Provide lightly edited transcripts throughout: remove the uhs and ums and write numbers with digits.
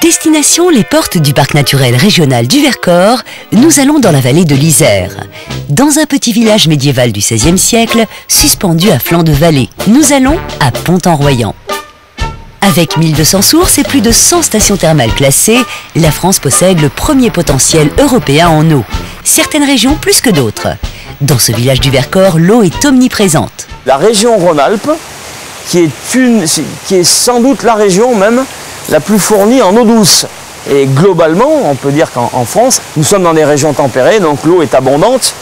Destination les portes du parc naturel régional du Vercors, nous allons dans la vallée de l'Isère. Dans un petit village médiéval du XVIe siècle, suspendu à flanc de vallée, nous allons à Pont-en-Royans. Avec 1200 sources et plus de 100 stations thermales classées, la France possède le premier potentiel européen en eau. Certaines régions plus que d'autres. Dans ce village du Vercors, l'eau est omniprésente. La région Rhône-Alpes, qui est sans doute la région même la plus fournie en eau douce. Et globalement, on peut dire qu'en France, nous sommes dans des régions tempérées, donc l'eau est abondante.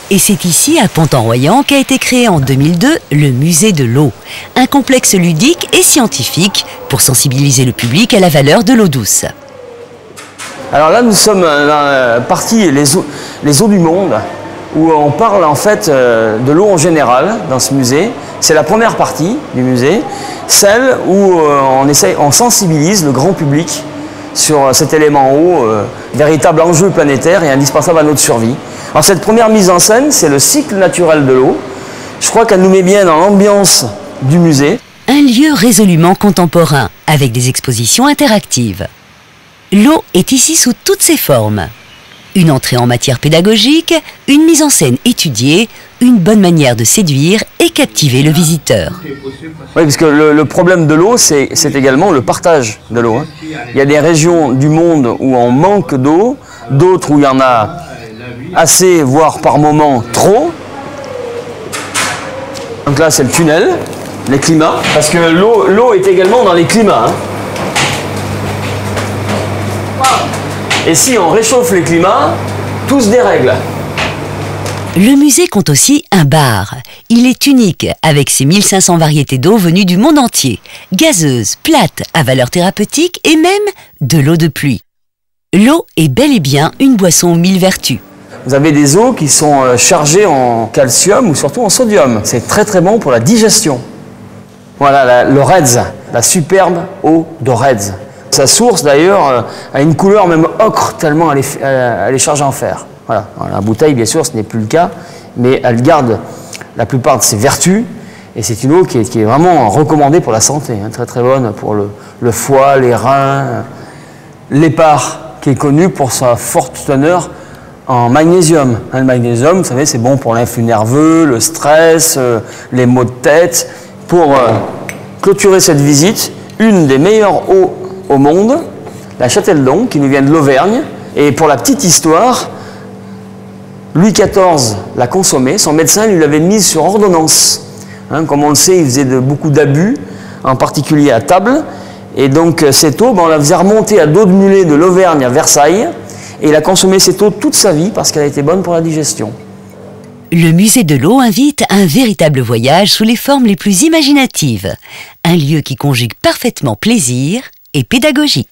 Et c'est ici, à Pont-en-Royans, qu'a été créé en 2002 le musée de l'eau. Un complexe ludique et scientifique pour sensibiliser le public à la valeur de l'eau douce. Alors là, nous sommes dans la partie les eaux du monde, où on parle en fait de l'eau en général dans ce musée. C'est la première partie du musée, celle où on sensibilise le grand public sur cet élément eau, véritable enjeu planétaire et indispensable à notre survie. Alors cette première mise en scène, c'est le cycle naturel de l'eau. Je crois qu'elle nous met bien dans l'ambiance du musée. Un lieu résolument contemporain, avec des expositions interactives. L'eau est ici sous toutes ses formes. Une entrée en matière pédagogique, une mise en scène étudiée, une bonne manière de séduire et captiver le visiteur. Oui, parce que le problème de l'eau, c'est également le partage de l'eau. Il y a des régions du monde où on manque d'eau, d'autres où il y en a assez, voire par moment trop. Donc là, c'est le tunnel, les climats, parce que l'eau est également dans les climats. Et si on réchauffe les climats, tout se dérègle. Le musée compte aussi un bar. Il est unique avec ses 1500 variétés d'eau venues du monde entier. Gazeuse, plate, à valeur thérapeutique et même de l'eau de pluie. L'eau est bel et bien une boisson aux 1000 vertus. Vous avez des eaux qui sont chargées en calcium ou surtout en sodium. C'est très très bon pour la digestion. Voilà le Redz, la superbe eau de Redz. Sa source d'ailleurs a une couleur même ocre tellement elle est chargée en fer. Voilà. Dans la bouteille bien sûr ce n'est plus le cas, mais elle garde la plupart de ses vertus et c'est une eau qui est vraiment recommandée pour la santé, très très bonne pour le foie, les reins, l'épar qui est connu pour sa forte teneur en magnésium. Le magnésium, vous savez, c'est bon pour l'influx nerveux, le stress, les maux de tête. Pour clôturer cette visite, une des meilleures eaux au monde, la Châteldon, qui nous vient de l'Auvergne. Et pour la petite histoire, Louis XIV l'a consommée, son médecin lui l'avait mise sur ordonnance. Comme on le sait, il faisait beaucoup d'abus, en particulier à table. Et donc cette eau, on la faisait remonter à dos de mulet de l'Auvergne à Versailles. Et il a consommé cette eau toute sa vie parce qu'elle a été bonne pour la digestion. Le musée de l'eau invite à un véritable voyage sous les formes les plus imaginatives. Un lieu qui conjugue parfaitement plaisir et pédagogie.